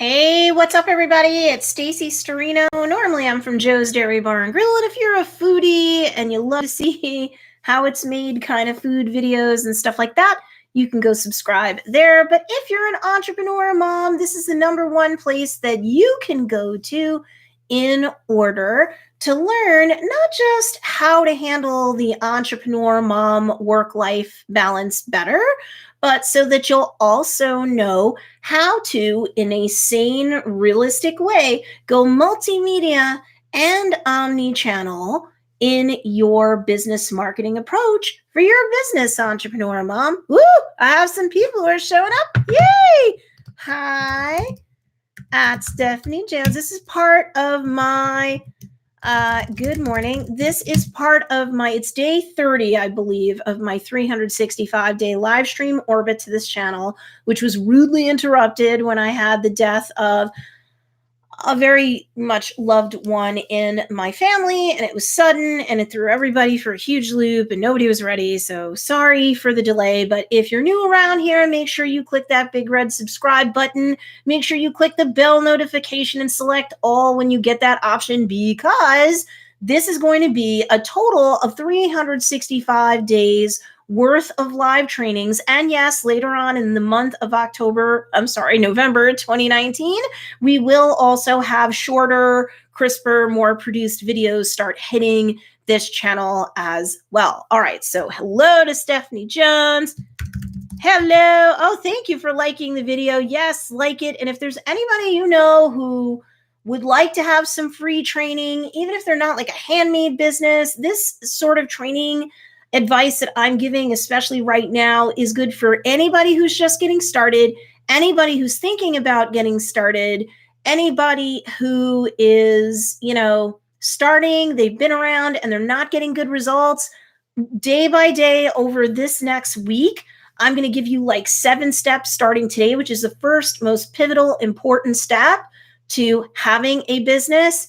Hey, what's up, everybody? It's Stacey Storino. Normally, I'm from Joe's Dairy Bar and Grill, and if you're a foodie and you love to see how it's made kind of food videos and stuff like that, you can go subscribe there. But if you're an entrepreneur mom, this is the number one place that you can go to in order to learn not just how to handle the entrepreneur mom work-life balance better, but so that you'll also know how to, in a sane, realistic way, go multimedia and omni-channel in your business marketing approach for your business, entrepreneur mom. Woo! I have some people who are showing up. Yay! Hi, at Stephanie Jones. This is part of my good morning. This is part of my, it's day 30, I believe, of my 365-day live stream orbit to this channel, which was rudely interrupted when I had the death of a very much loved one in my family, and it was sudden, and it threw everybody for a huge loop, and nobody was ready, so sorry for the delay. But if you're new around here, make sure you click that big red subscribe button. Make sure you click the bell notification and select all when you get that option, because this is going to be a total of 365 days worth of live trainings. And yes, later on in the month of November 2019, we will also have shorter, crisper, more produced videos start hitting this channel as well. All right, so hello to Stephanie Jones. Hello. Oh, thank you for liking the video. Yes, like it. And if there's anybody you know who would like to have some free training, even if they're not like a handmade business, this sort of training advice that I'm giving, especially right now, is good for anybody who's just getting started, anybody who's thinking about getting started, anybody who is, starting, they've been around and they're not getting good results. Day by day over this next week, I'm going to give you like 7 steps starting today, which is the first most pivotal, important step to having a business,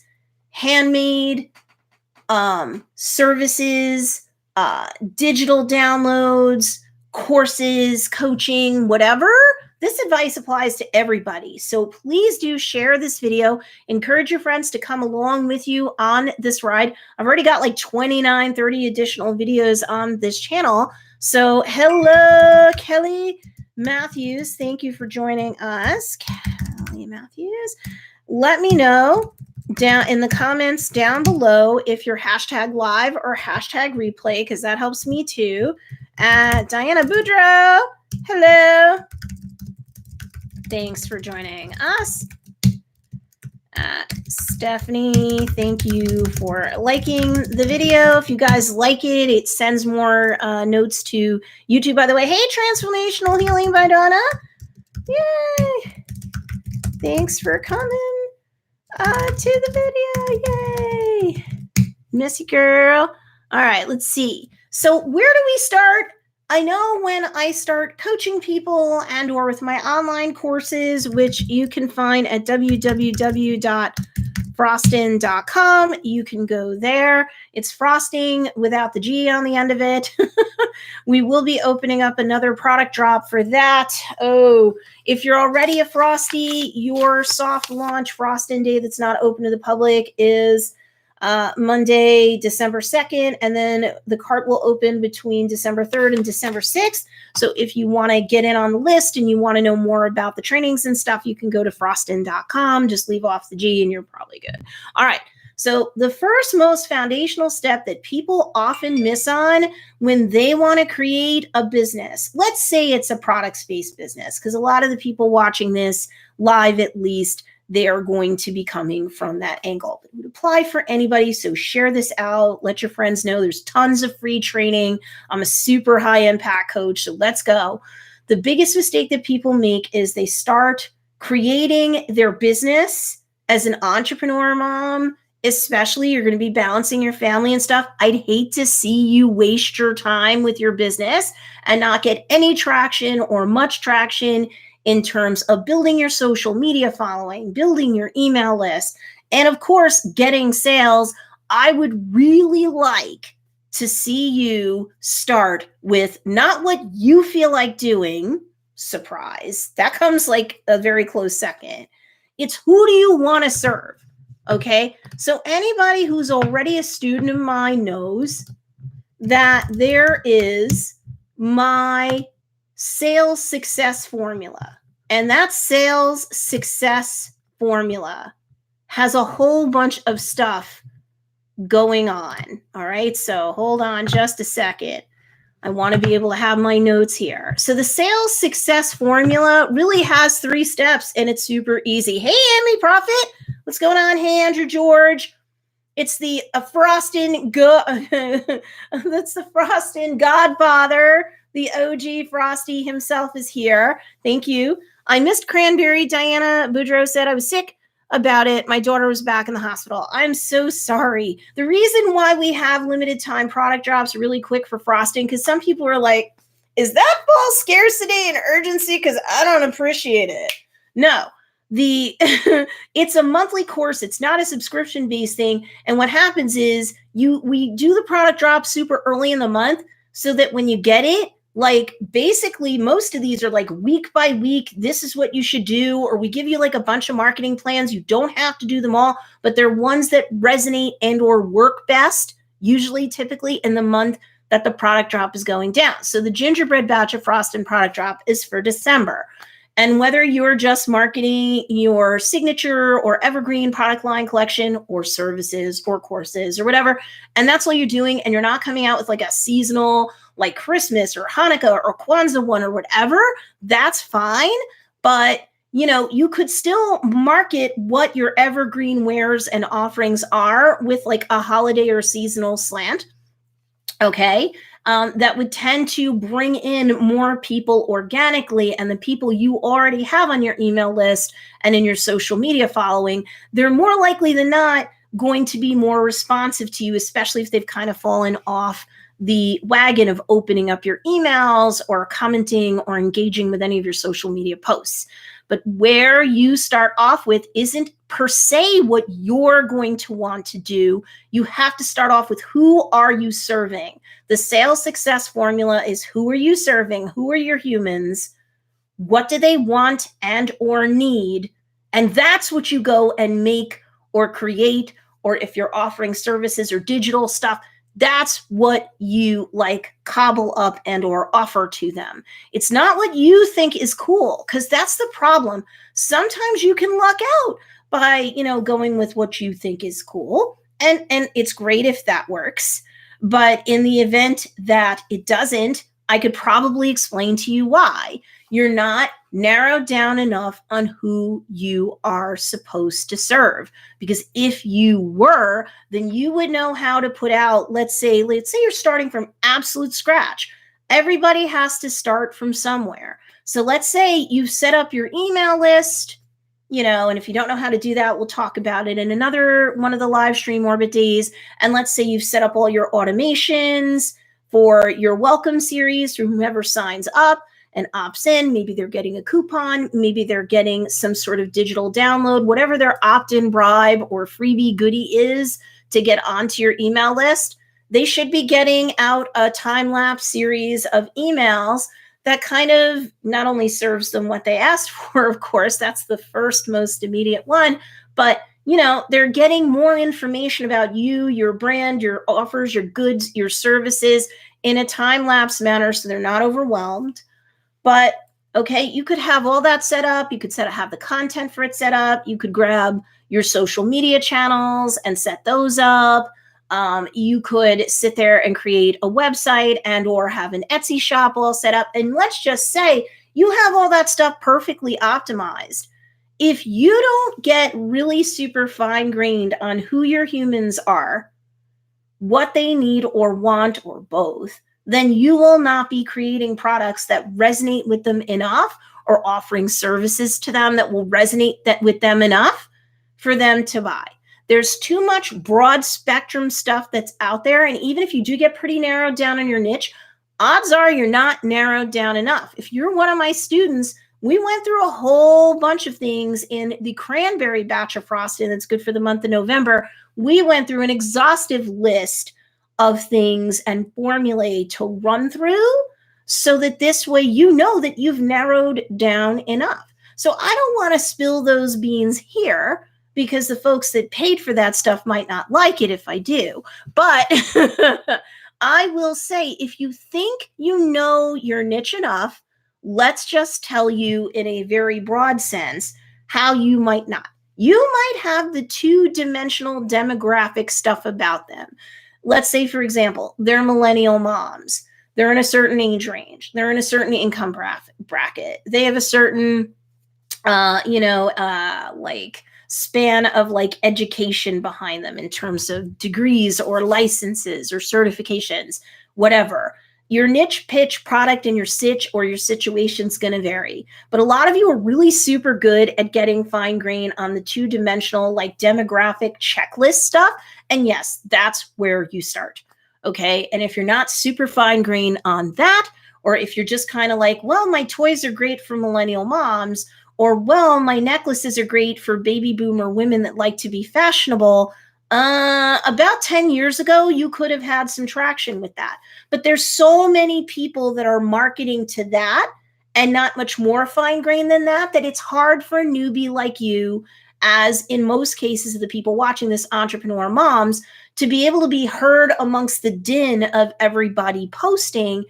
handmade, services, digital downloads, courses, coaching, whatever. This advice applies to everybody. So please do share this video. Encourage your friends to come along with you on this ride. I've already got like 29, 30 additional videos on this channel. So hello, Kelly Matthews. Thank you for joining us. Kelly Matthews. Let me know down in the comments down below if you're hashtag live or hashtag replay, because that helps me too. Diana Boudreau, hello. Thanks for joining us. Stephanie, thank you for liking the video. If you guys like it, it sends more notes to YouTube. By the way, hey, Transformational Healing by Donna. Yay. Thanks for coming to the video. Yay. Missy girl. All right, let's see. So where do we start? I know when I start coaching people and or with my online courses, which you can find at www.frostin.com. You can go there. It's frosting without the G on the end of it. We will be opening up another product drop for that. Oh, if you're already a Frosty, your soft launch Frostin' Day that's not open to the public is Monday, December 2nd, and then the cart will open between December 3rd and December 6th. So if you want to get in on the list and you want to know more about the trainings and stuff, you can go to frostin.com. Just leave off the G and you're probably good. All right. So the first most foundational step that people often miss on when they want to create a business, let's say it's a product-based business, because a lot of the people watching this live, at least, they are going to be coming from that angle. It would apply for anybody, so share this out. Let your friends know there's tons of free training. I'm a super high impact coach, so let's go. The biggest mistake that people make is they start creating their business as an entrepreneur mom, especially you're going to be balancing your family and stuff. I'd hate to see you waste your time with your business and not get any traction or much traction in terms of building your social media following, building your email list, and of course, getting sales. I would really like to see you start with not what you feel like doing, surprise, that comes like a very close second. It's who do you want to serve? Okay. So anybody who's already a student of mine knows that there is my sales success formula. And that sales success formula has a whole bunch of stuff going on. All right. So hold on just a second. I want to be able to have my notes here. So the sales success formula really has 3 steps and it's super easy. Hey, Emmy Prophet. What's going on? Hey, Andrew George. It's the Frostin' that's the Frostin' Godfather. The OG Frosty himself is here. Thank you. I missed Cranberry. Diana Boudreau said I was sick about it. My daughter was back in the hospital. I'm so sorry. The reason why we have limited time product drops really quick for frosting, because some people are like, is that false scarcity and urgency? Because I don't appreciate it. No, it's a monthly course. It's not a subscription-based thing. And what happens is we do the product drop super early in the month so that when you get it, like basically most of these are like week by week, this is what you should do, or we give you like a bunch of marketing plans. You don't have to do them all, but they're ones that resonate and or work best, usually typically in the month that the product drop is going down. So the gingerbread batch of frosting product drop is for December. And whether you're just marketing your signature or evergreen product line collection or services or courses or whatever, and that's all you're doing, and you're not coming out with like a seasonal like Christmas or Hanukkah or Kwanzaa one or whatever, that's fine. But, you know, you could still market what your evergreen wares and offerings are with like a holiday or seasonal slant. Okay. That would tend to bring in more people organically, and the people you already have on your email list and in your social media following, they're more likely than not going to be more responsive to you, especially if they've kind of fallen off the wagon of opening up your emails or commenting or engaging with any of your social media posts. But where you start off with isn't per se what you're going to want to do. You have to start off with who are you serving? The sales success formula is who are you serving? Who are your humans? What do they want and or need? And that's what you go and make or create, or if you're offering services or digital stuff, that's what you like cobble up and or offer to them. It's not what you think is cool, because that's the problem. Sometimes you can luck out by, you know, going with what you think is cool. And it's great if that works. But in the event that it doesn't, I could probably explain to you why. You're not narrowed down enough on who you are supposed to serve. Because if you were, then you would know how to put out, let's say you're starting from absolute scratch. Everybody has to start from somewhere. So let's say you've set up your email list, you know, and if you don't know how to do that, we'll talk about it in another one of the live stream Orbit days. And let's say you've set up all your automations for your welcome series for whomever signs up and opts in. Maybe they're getting a coupon, maybe they're getting some sort of digital download, whatever their opt-in bribe or freebie goodie is to get onto your email list. They should be getting out a time-lapse series of emails that kind of not only serves them what they asked for, of course, that's the first most immediate one, but you know, they're getting more information about you, your brand, your offers, your goods, your services in a time-lapse manner so they're not overwhelmed. But okay, you could have all that set up. You could have the content for it set up. You could grab your social media channels and set those up. You could sit there and create a website and or have an Etsy shop all set up. And let's just say you have all that stuff perfectly optimized. If you don't get really super fine-grained on who your humans are, what they need or want or both, then you will not be creating products that resonate with them enough or offering services to them that will resonate with them enough for them to buy. There's too much broad spectrum stuff that's out there. And even if you do get pretty narrowed down on your niche, odds are you're not narrowed down enough. If you're one of my students, we went through a whole bunch of things in the cranberry batch of frosting that's good for the month of November. We went through an exhaustive list of things and formulae to run through so that this way you know that you've narrowed down enough. So I don't want to spill those beans here because the folks that paid for that stuff might not like it if I do. But I will say, if you think you know your niche enough, let's just tell you in a very broad sense how you might not. You might have the two-dimensional demographic stuff about them. Let's say, for example, they're millennial moms. They're in a certain age range. They're in a certain income bracket. They have a certain, like span of like education behind them in terms of degrees or licenses or certifications, whatever. Your niche, pitch, product, and your sitch or your situation's going to vary. But a lot of you are really super good at getting fine grain on the two-dimensional, like demographic checklist stuff. And yes, that's where you start. Okay. And if you're not super fine grain on that, or if you're just kind of like, well, my toys are great for millennial moms, or, well, my necklaces are great for baby boomer women that like to be fashionable. About 10 years ago, you could have had some traction with that. But there's so many people that are marketing to that and not much more fine grain than that, that it's hard for a newbie like you, as in most cases of the people watching this, entrepreneur moms, to be able to be heard amongst the din of everybody posting.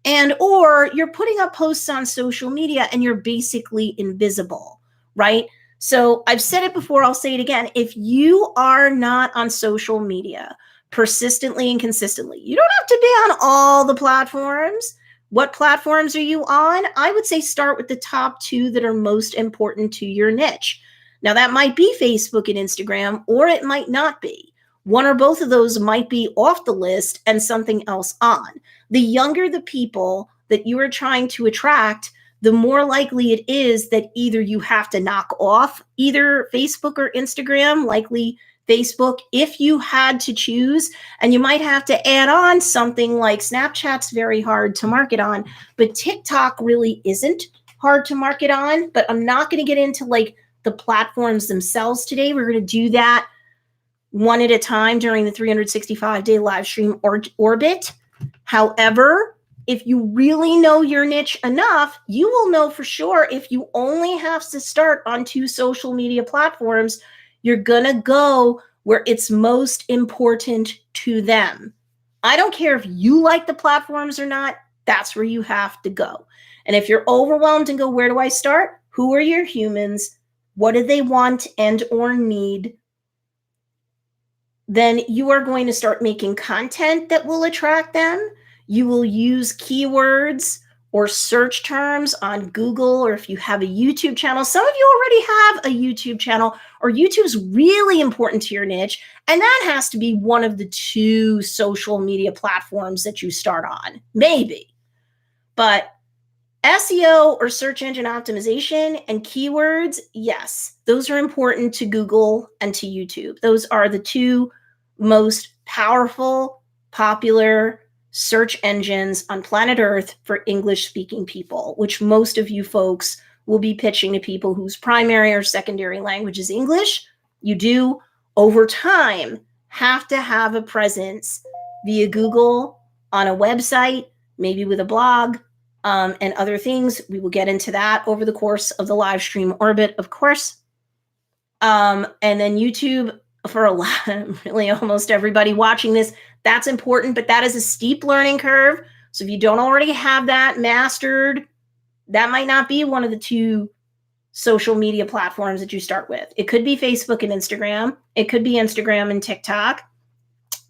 And or you're putting up posts on social media and you're basically invisible, right? So I've said it before, I'll say it again. If you are not on social media persistently and consistently, you don't have to be on all the platforms. What platforms are you on? I would say start with the top two that are most important to your niche. Now that might be Facebook and Instagram, or it might not be. One or both of those might be off the list and something else on. The younger the people that you are trying to attract, the more likely it is that either you have to knock off either Facebook or Instagram, likely Facebook, if you had to choose, and you might have to add on something like Snapchat's very hard to market on, but TikTok really isn't hard to market on. But I'm not going to get into like the platforms themselves today. We're going to do that one at a time during the 365-day live stream orbit. However, if you really know your niche enough, you will know for sure if you only have to start on two social media platforms, you're going to go where it's most important to them. I don't care if you like the platforms or not, that's where you have to go. And if you're overwhelmed and go, where do I start? Who are your humans? What do they want and or need? Then you are going to start making content that will attract them. You will use keywords or search terms on Google, or if you have a YouTube channel. Some of you already have a YouTube channel, or YouTube's really important to your niche, and that has to be one of the two social media platforms that you start on, maybe. But SEO or search engine optimization and keywords, yes, those are important to Google and to YouTube. Those are the two most powerful, popular search engines on planet Earth for English-speaking people, which most of you folks will be pitching to people whose primary or secondary language is English. You do, over time, have to have a presence via Google, on a website, maybe with a blog, and other things. We will get into that over the course of the live stream orbit, of course. And then YouTube, for a lot, really almost everybody watching this, that's important, but that is a steep learning curve. So if you don't already have that mastered, that might not be one of the two social media platforms that you start with. It could be Facebook and Instagram. It could be Instagram and TikTok.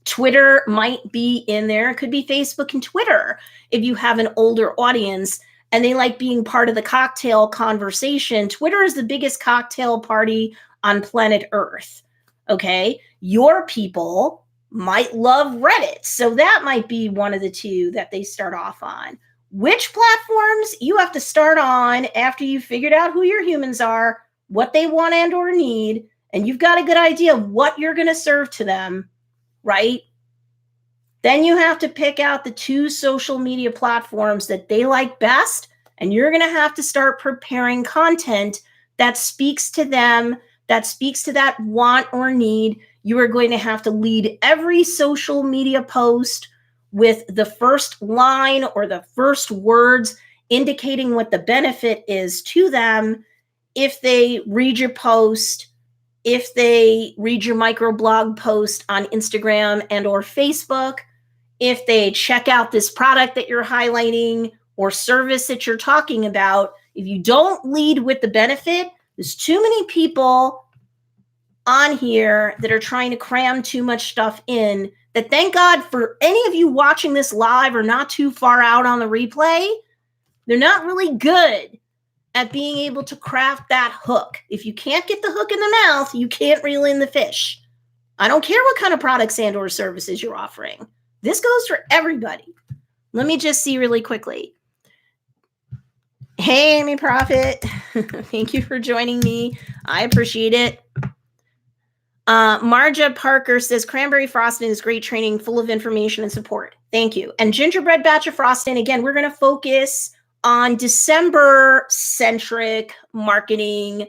Twitter might be in there. It could be Facebook and Twitter if you have an older audience and they like being part of the cocktail conversation. Twitter is the biggest cocktail party on planet Earth. Okay, your people might love Reddit. So that might be one of the two that they start off on. Which platforms you have to start on after you've figured out who your humans are, what they want and or need, and you've got a good idea of what you're going to serve to them, right? Then you have to pick out the two social media platforms that they like best, and you're going to have to start preparing content that speaks to them, that speaks to that want or need. You are going to have to lead every social media post with the first line or the first words indicating what the benefit is to them. if they read your post, if they read your microblog post on Instagram and or Facebook, if they check out this product that you're highlighting or service that you're talking about, if you don't lead with the benefit, there's too many people on here that are trying to cram too much stuff in that, thank God for any of you watching this live or not too far out on the replay, they're not really good at being able to craft that hook. If you can't get the hook in the mouth, you can't reel in the fish. I don't care what kind of products and or services you're offering. This goes for everybody. Let me just see really quickly. Hey, Amy Prophet. Thank you for joining me. I appreciate it. Marja Parker says, cranberry frosting is great training, full of information and support. Thank you. And gingerbread batch of frosting, again, we're going to focus on December-centric marketing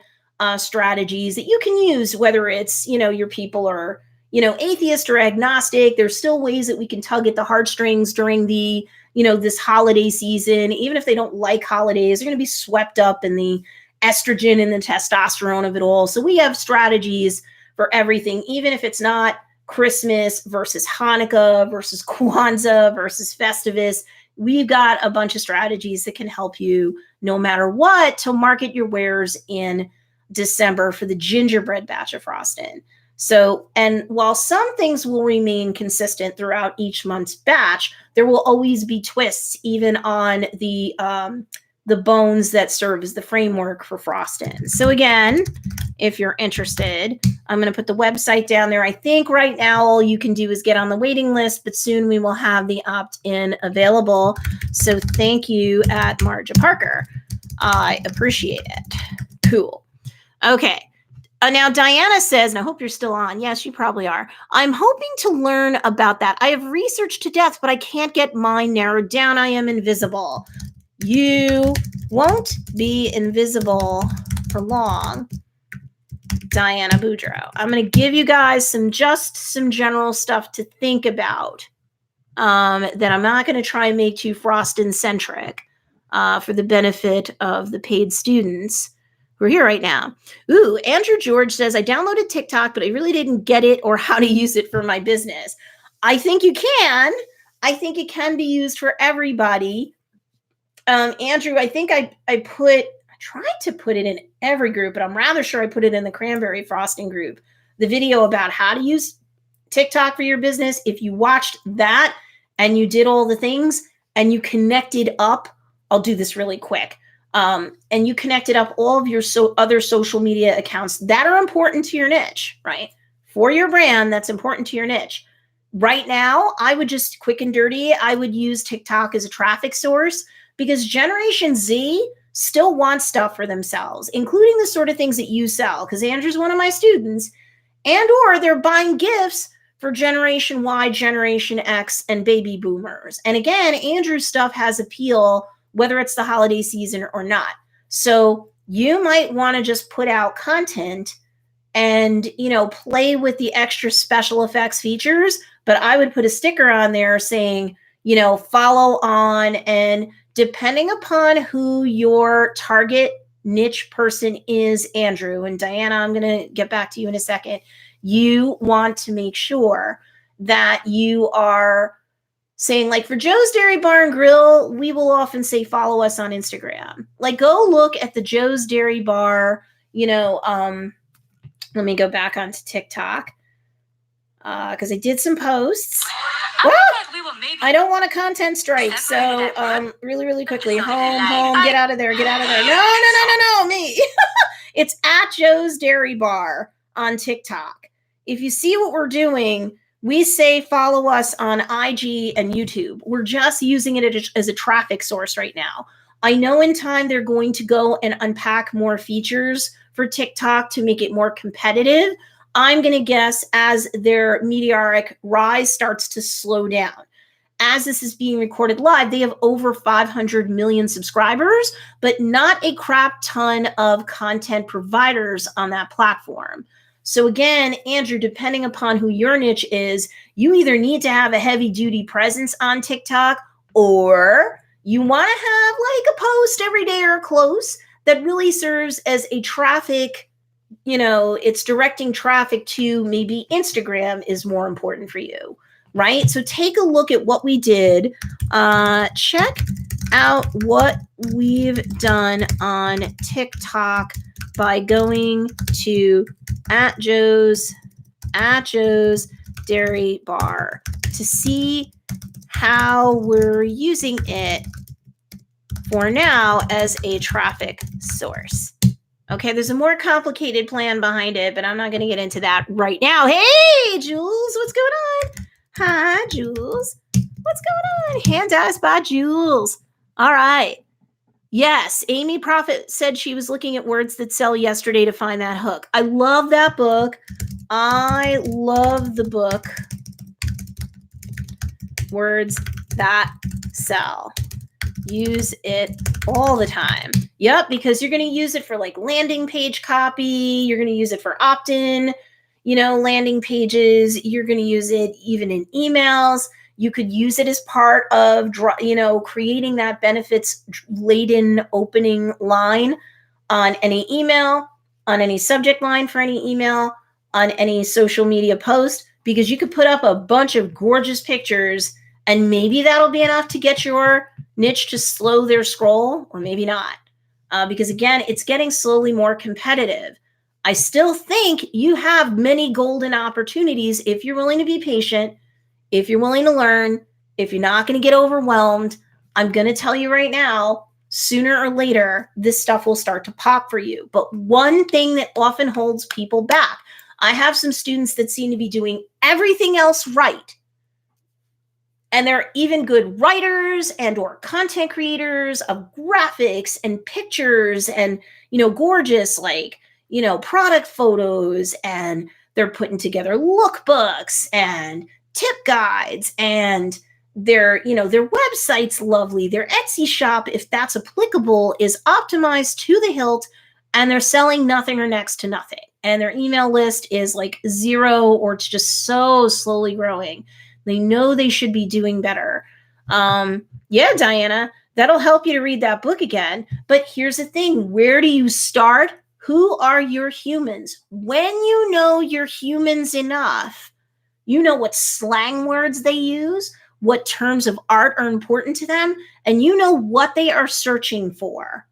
strategies that you can use, whether it's, your people are, atheist or agnostic. There's still ways that we can tug at the heartstrings during the, this holiday season. Even if they don't like holidays, they're going to be swept up in the estrogen and the testosterone of it all. So we have strategies for everything, even if it's not Christmas versus Hanukkah versus Kwanzaa versus Festivus. We've got a bunch of strategies that can help you no matter what to market your wares in December for the gingerbread batch of frosting. So, and while some things will remain consistent throughout each month's batch, there will always be twists even on the bones that serve as the framework for frosting. So again, if you're interested, I'm going to put the website down there. I think right now all you can do is get on the waiting list, but soon we will have the opt-in available. So thank you at Marja Parker. I appreciate it. Cool. Okay. Now Diana says, and I hope you're still on. Yes, you probably are. I'm hoping to learn about that. I have researched to death, but I can't get mine narrowed down. I am invisible. You won't be invisible for long, Diana Boudreaux. I'm going to give you guys some general stuff to think about that I'm not going to try and make too Frostin-centric for the benefit of the paid students who are here right now. Ooh, Andrew George says, I downloaded TikTok, but I really didn't get it or how to use it for my business. I think you can. I think it can be used for everybody. Andrew, I think I tried to put it in every group, but I'm rather sure I put it in the cranberry frosting group. The video about how to use TikTok for your business. If you watched that and you did all the things and you connected up, I'll do this really quick. And you connected up all of your other social media accounts that are important to your niche, right? For your brand, that's important to your niche. Right now, I would just quick and dirty, I would use TikTok as a traffic source because Generation Z still wants stuff for themselves, including the sort of things that you sell. Because Andrew's one of my students, and or they're buying gifts for Generation Y, Generation X, and baby boomers. And again, Andrew's stuff has appeal, whether it's the holiday season or not. So you might want to just put out content and, play with the extra special effects features. But I would put a sticker on there saying, follow on, and depending upon who your target niche person is, Andrew, and Diana, I'm going to get back to you in a second. You want to make sure that you are saying, like for Joe's Dairy Bar and Grill, we will often say, follow us on Instagram. Like go look at the Joe's Dairy Bar, let me go back onto TikTok because I did some posts. I don't want a content strike. So really, really quickly, home, get out of there. No, me. It's at Joe's Dairy Bar on TikTok. If you see what we're doing, we say follow us on IG and YouTube. We're just using it as a traffic source right now. I know in time they're going to go and unpack more features for TikTok to make it more competitive. I'm going to guess as their meteoric rise starts to slow down. As this is being recorded live, they have over 500 million subscribers, but not a crap ton of content providers on that platform. So again, Andrew, depending upon who your niche is, you either need to have a heavy duty presence on TikTok, or you want to have like a post every day or close that really serves as a traffic, it's directing traffic to maybe Instagram is more important for you, right? So take a look at what we did. Check out what we've done on TikTok by going to @Joe's Dairy Bar to see how we're using it for now as a traffic source. Okay, there's a more complicated plan behind it, but I'm not going to get into that right now. Hey, Jules, what's going on? Hi, Jules. What's going on? Hand us by Jules. All right. Yes, Amy Prophet said she was looking at Words That Sell yesterday to find that hook. I love that book. I love the book, Words That Sell. Use it all the time. Yep, because you're going to use it for like landing page copy. You're going to use it for opt-in, landing pages. You're going to use it even in emails. You could use it as part of, creating that benefits-laden opening line on any email, on any subject line for any email, on any social media post, because you could put up a bunch of gorgeous pictures and maybe that'll be enough to get your niche to slow their scroll, or maybe not. Because again, it's getting slowly more competitive. I still think you have many golden opportunities if you're willing to be patient, if you're willing to learn, if you're not going to get overwhelmed. I'm going to tell you right now, sooner or later, this stuff will start to pop for you. But one thing that often holds people back, I have some students that seem to be doing everything else right. And they're even good writers and or content creators of graphics and pictures and, gorgeous, product photos, and they're putting together lookbooks and tip guides, and their website's lovely. Their Etsy shop, if that's applicable, is optimized to the hilt, and they're selling nothing or next to nothing. And their email list is like 0, or it's just so slowly growing. They know they should be doing better. Yeah, Diana, that'll help you to read that book again. But here's the thing. Where do you start? Who are your humans? When you know your humans enough, you know what slang words they use, what terms of art are important to them, and you know what they are searching for,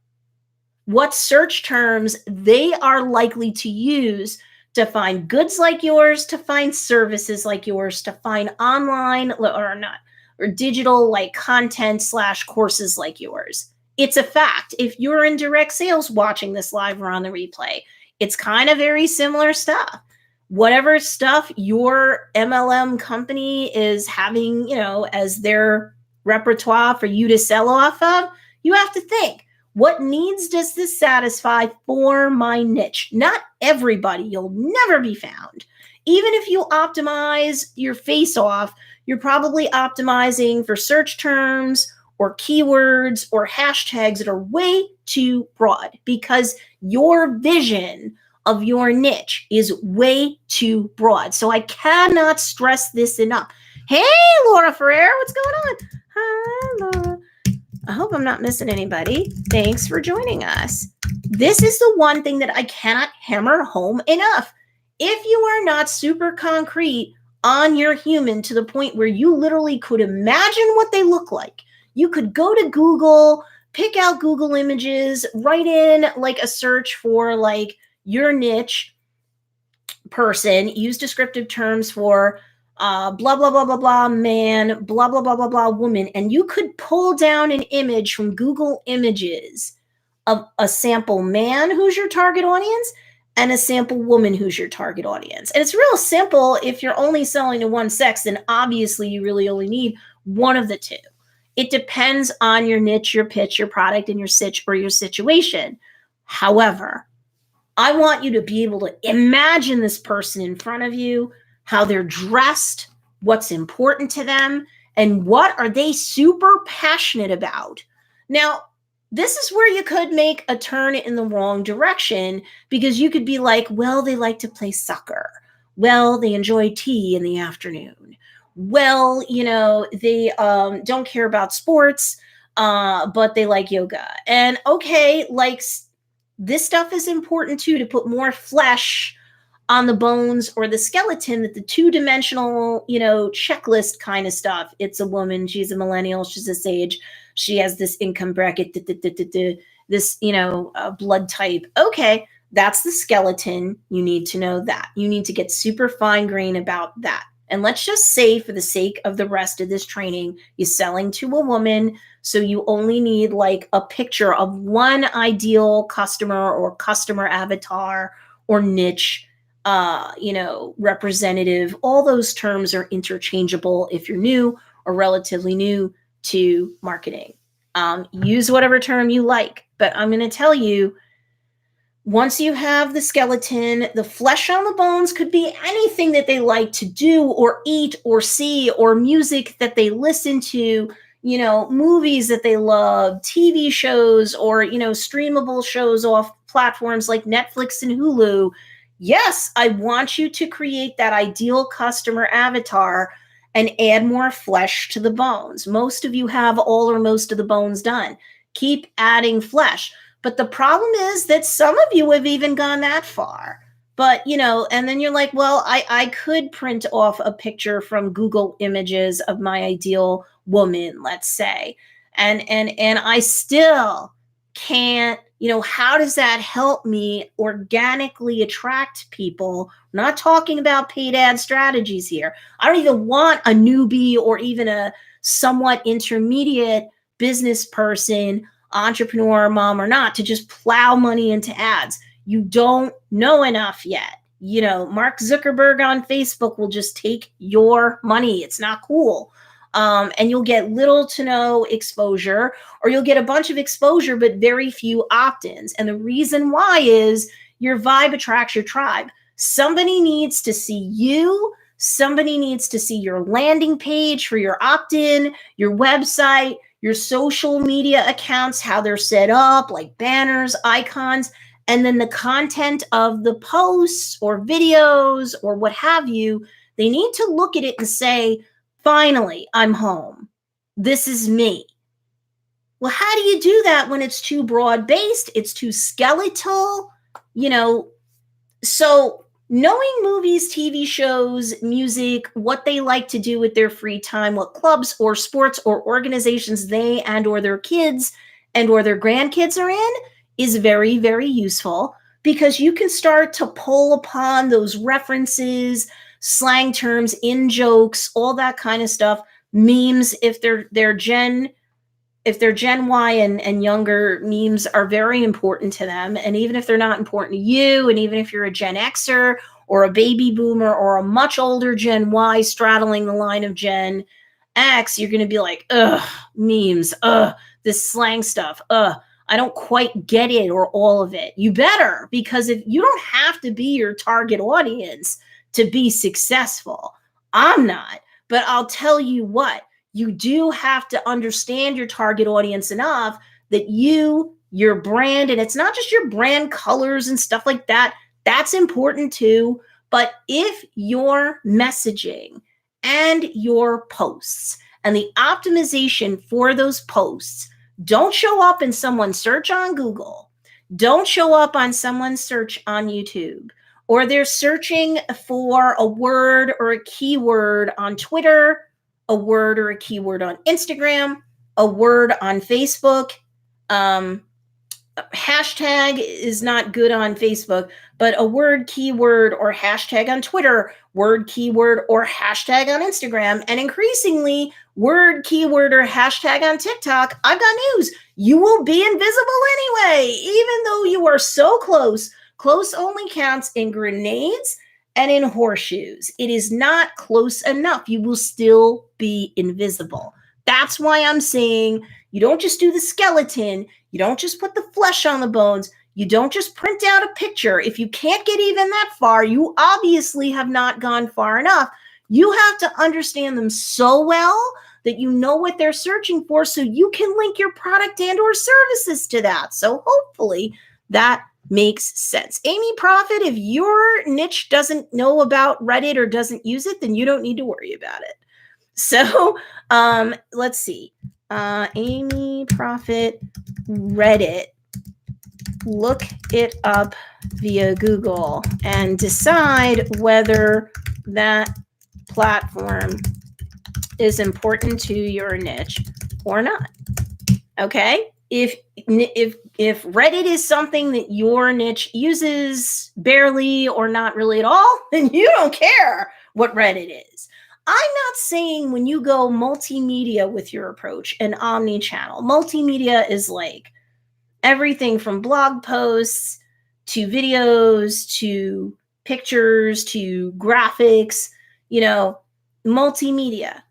what search terms they are likely to use to find goods like yours, to find services like yours, to find online or digital like content / courses like yours. It's a fact. If you're in direct sales watching this live or on the replay, it's kind of very similar stuff. Whatever stuff your MLM company is having, as their repertoire for you to sell off of, you have to think, what needs does this satisfy for my niche? Not everybody. You'll never be found. Even if you optimize your face off, you're probably optimizing for search terms or keywords or hashtags that are way too broad, because your vision of your niche is way too broad. So I cannot stress this enough. Hey, Laura Ferrer, what's going on? Hi, Laura. I hope I'm not missing anybody. Thanks for joining us. This is the one thing that I cannot hammer home enough. If you are not super concrete on your human to the point where you literally could imagine what they look like, you could go to Google, pick out Google images, write in like a search for like your niche person, use descriptive terms for blah, blah, blah, blah, blah, man, blah, blah, blah, blah, blah, woman. And you could pull down an image from Google Images of a sample man who's your target audience and a sample woman who's your target audience. And it's real simple. If you're only selling to one sex, then obviously you really only need one of the two. It depends on your niche, your pitch, your product, and your sitch or your situation. However, I want you to be able to imagine this person in front of you, how they're dressed, what's important to them, and what are they super passionate about. Now, this is where you could make a turn in the wrong direction, because you could be like, well, they like to play soccer. Well, they enjoy tea in the afternoon. Well, they don't care about sports, but they like yoga. And okay, This stuff is important too, to put more flesh on the bones or the skeleton, that the two-dimensional, checklist kind of stuff. It's a woman, she's a millennial, she's this age, she has this income bracket, this, blood type. Okay, that's the skeleton. You need to know that. You need to get super fine grain about that. And let's just say, for the sake of the rest of this training, you're selling to a woman, so you only need like a picture of one ideal customer or customer avatar or niche, representative. All those terms are interchangeable if you're new or relatively new to marketing. Use whatever term you like, but I'm going to tell you, once you have the skeleton, the flesh on the bones could be anything that they like to do or eat or see, or music that they listen to, movies that they love, TV shows, or, streamable shows off platforms like Netflix and Hulu. Yes, I want you to create that ideal customer avatar and add more flesh to the bones. Most of you have all or most of the bones done. Keep adding flesh. But the problem is that some of you have even gone that far. But, and then you're like, well, I could print off a picture from Google Images of my ideal woman, let's say. And I still can't, how does that help me organically attract people? I'm not talking about paid ad strategies here. I don't even want a newbie or even a somewhat intermediate business person, entrepreneur, mom or not, to just plow money into ads. You don't know enough yet. Mark Zuckerberg on Facebook will just take your money. It's not cool. And you'll get little to no exposure, or you'll get a bunch of exposure, but very few opt-ins. And the reason why is your vibe attracts your tribe. Somebody needs to see you. Somebody needs to see your landing page for your opt-in, your website, your social media accounts, how they're set up, like banners, icons, and then the content of the posts or videos or what have you. They need to look at it and say, finally, I'm home. This is me. Well, how do you do that when it's too broad-based? It's too skeletal, So knowing movies, TV shows, music, what they like to do with their free time, what clubs or sports or organizations they and or their kids and or their grandkids are in is very, very useful, because you can start to pull upon those references, slang terms, in jokes, all that kind of stuff, memes. If they're Gen Y and younger, memes are very important to them. And even if they're not important to you, and even if you're a Gen Xer or a baby boomer or a much older Gen Y straddling the line of Gen X, you're going to be like, ugh, memes, this slang stuff, I don't quite get it or all of it. You better, because if you don't have to be your target audience to be successful. I'm not, but I'll tell you what, you do have to understand your target audience enough that your brand, and it's not just your brand colors and stuff like that, that's important too. But if your messaging and your posts and the optimization for those posts don't show up in someone's search on Google, don't show up on someone's search on YouTube, or they're searching for a word or a keyword on Twitter, a word or a keyword on Instagram, a word on Facebook. Hashtag is not good on Facebook, but a word, keyword, or hashtag on Twitter, word, keyword, or hashtag on Instagram, and increasingly word, keyword, or hashtag on TikTok. I've got news. You will be invisible anyway, even though you are so close. Close only counts in grenades and in horseshoes. It is not close enough. You will still be invisible. That's why I'm saying you don't just do the skeleton. You don't just put the flesh on the bones. You don't just print out a picture. If you can't get even that far, you obviously have not gone far enough. You have to understand them so well that you know what they're searching for, so you can link your product and or services to that. So hopefully that makes sense. Amy Profit, if your niche doesn't know about Reddit or doesn't use it, then you don't need to worry about it. So let's see. Amy Profit Reddit look it up via Google and decide whether that platform is important to your niche or not. Okay? If Reddit is something that your niche uses barely or not really at all, then you don't care what Reddit is. I'm not saying when you go multimedia with your approach and omni-channel. Multimedia is like everything from blog posts to videos to pictures to graphics, multimedia.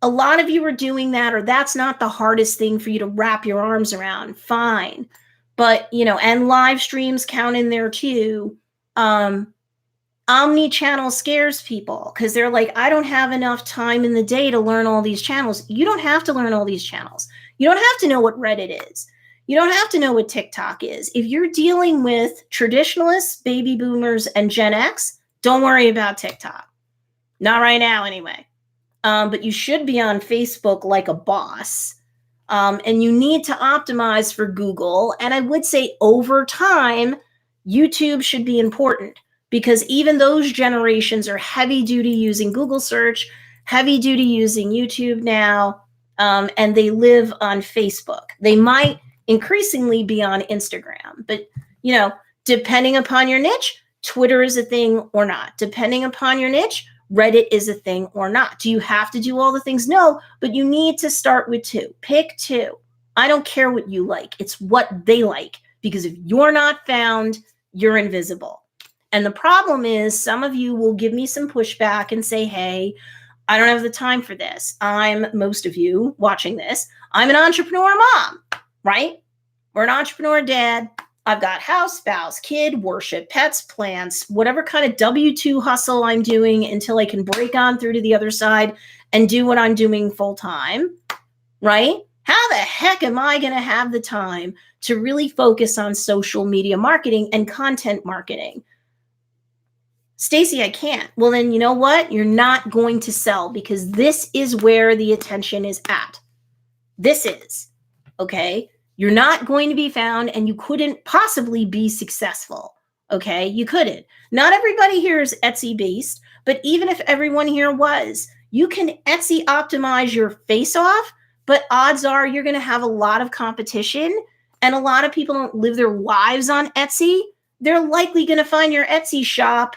A lot of you are doing that, or that's not the hardest thing for you to wrap your arms around. Fine. But, and live streams count in there too. Omni-channel scares people because they're like, I don't have enough time in the day to learn all these channels. You don't have to learn all these channels. You don't have to know what Reddit is. You don't have to know what TikTok is. If you're dealing with traditionalists, baby boomers, and Gen X, don't worry about TikTok. Not right now, anyway. But you should be on Facebook like a boss. And you need to optimize for Google. And I would say over time, YouTube should be important because even those generations are heavy duty using Google search, heavy duty using YouTube now, and they live on Facebook. They might increasingly be on Instagram, but depending upon your niche, Twitter is a thing or not. Depending upon your niche, Reddit is a thing or not. Do you have to do all the things? No, but you need to start with 2. Pick 2. I don't care what you like. It's what they like, because if you're not found, you're invisible. And the problem is some of you will give me some pushback and say, hey, I don't have the time for this. Most of you watching this, I'm an entrepreneur mom, right? We're an entrepreneur dad. I've got house, spouse, kid, worship, pets, plants, whatever kind of W-2 hustle I'm doing until I can break on through to the other side and do what I'm doing full time, right? How the heck am I going to have the time to really focus on social media marketing and content marketing? Stacey, I can't. Well, then you know what? You're not going to sell because this is where the attention is at. This is, okay? You're not going to be found and you couldn't possibly be successful. Okay, you couldn't. Not everybody here is Etsy based, but even if everyone here was, you can Etsy optimize your face off, but odds are you're going to have a lot of competition and a lot of people don't live their lives on Etsy. They're likely going to find your Etsy shop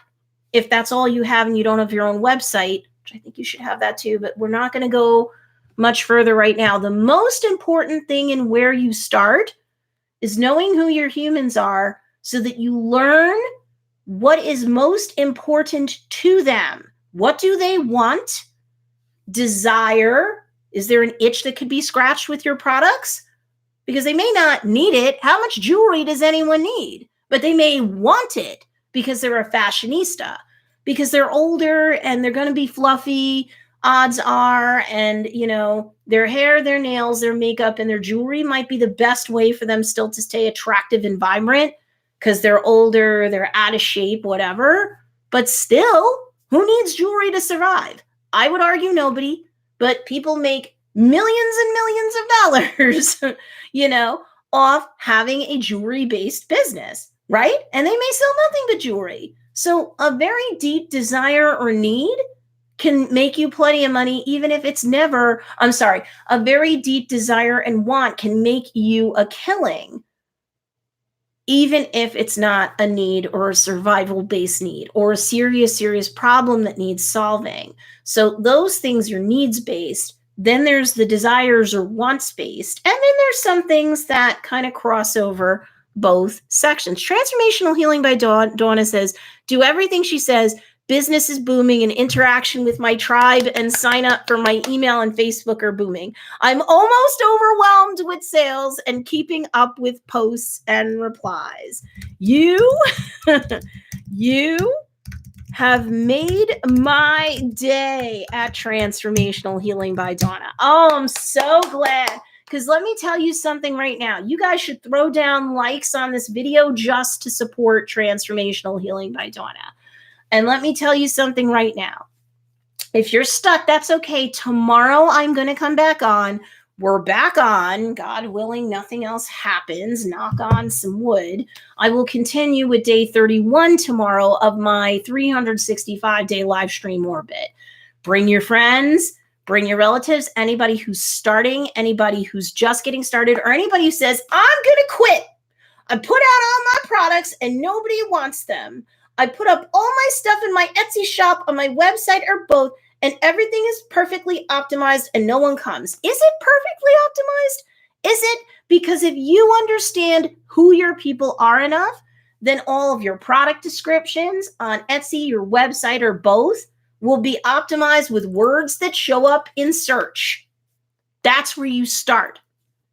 if that's all you have and you don't have your own website, which I think you should have that too, but we're not going to go much further right now. The most important thing in where you start is knowing who your humans are so that you learn what is most important to them. What do they want? Desire. Is there an itch that could be scratched with your products? Because they may not need it. How much jewelry does anyone need? But they may want it because they're a fashionista, because they're older and they're going to be fluffy, odds are, and their hair, their nails, their makeup, and their jewelry might be the best way for them still to stay attractive and vibrant because they're older, they're out of shape, whatever. But still, who needs jewelry to survive? I would argue nobody, but people make millions and millions of dollars, off having a jewelry-based business, right? And they may sell nothing but jewelry. So a very deep desire or need can make you plenty of money, even if it's never, a very deep desire and want can make you a killing, even if it's not a need or a survival-based need or a serious problem that needs solving. So those things are needs-based. Then there's the desires or wants-based. And then there's some things that kind of cross over both sections. Transformational Healing by Donna says, do everything she says. Business is booming and interaction with my tribe and sign up for my email and Facebook are booming. I'm almost overwhelmed with sales and keeping up with posts and replies. You have made my day at Transformational Healing by Donna. Oh, I'm so glad. Because let me tell you something right now. You guys should throw down likes on this video just to support Transformational Healing by Donna. And let me tell you something right now. If you're stuck, that's okay. Tomorrow, I'm going to come back on we're back on. God willing, nothing else happens. Knock on some wood. I will continue with day 31 tomorrow of my 365-day live stream orbit. Bring your friends, bring your relatives, anybody who's starting, anybody who's just getting started, or anybody who says, I'm going to quit. I put out all my products and nobody wants them. I put up all my stuff in my Etsy shop, on my website, or both, and everything is perfectly optimized and no one comes. Is it perfectly optimized? Is it? Because if you understand who your people are enough, then all of your product descriptions on Etsy, your website, or both will be optimized with words that show up in search. That's where you start.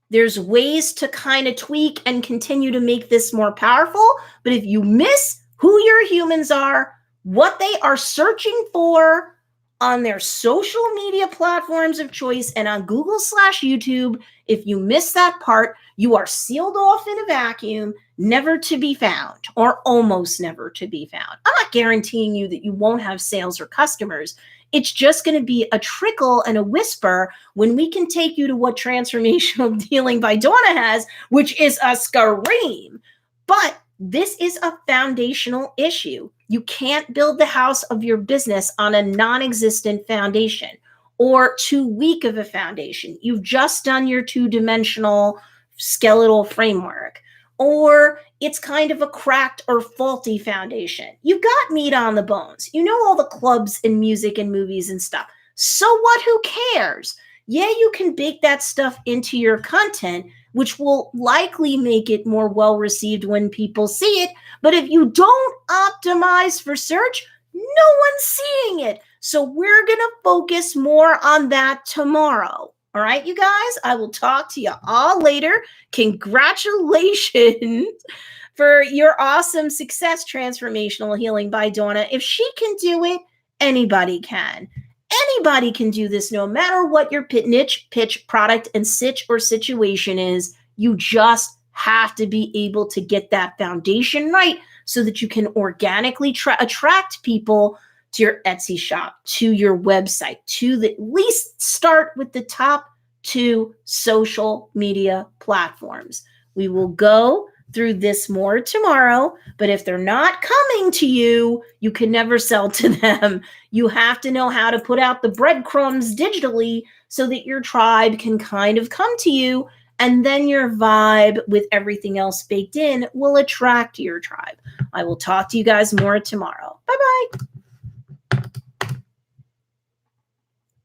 There's ways to kind of tweak and continue to make this more powerful. But if you miss who your humans are, what they are searching for on their social media platforms of choice and on Google/YouTube, if you miss that part, you are sealed off in a vacuum, never to be found, or almost never to be found. I'm not guaranteeing you that you won't have sales or customers. It's just going to be a trickle and a whisper when we can take you to what Transformational Healing by Donna has, which is a scream. But this is a foundational issue. You can't build the house of your business on a non-existent foundation or too weak of a foundation. You've just done your two-dimensional skeletal framework, or it's kind of a cracked or faulty foundation. You've got meat on the bones. You know all the clubs and music and movies and stuff. So what? Who cares? Yeah, you can bake that stuff into your content, which will likely make it more well-received when people see it. But if you don't optimize for search, no one's seeing it. So we're going to focus more on that tomorrow. All right, you guys, I will talk to you all later. Congratulations for your awesome success, Transformational Healing by Donna. If she can do it, anybody can. Anybody can do this, no matter what your niche, pitch, product, and sitch or situation is. You just have to be able to get that foundation right so that you can organically attract people to your Etsy shop, to your website, to at least start with the top 2 social media platforms. We will go through this more tomorrow, but if they're not coming to you, you can never sell to them. You have to know how to put out the breadcrumbs digitally so that your tribe can kind of come to you, and then your vibe with everything else baked in will attract your tribe. I will talk to you guys more tomorrow. Bye-bye.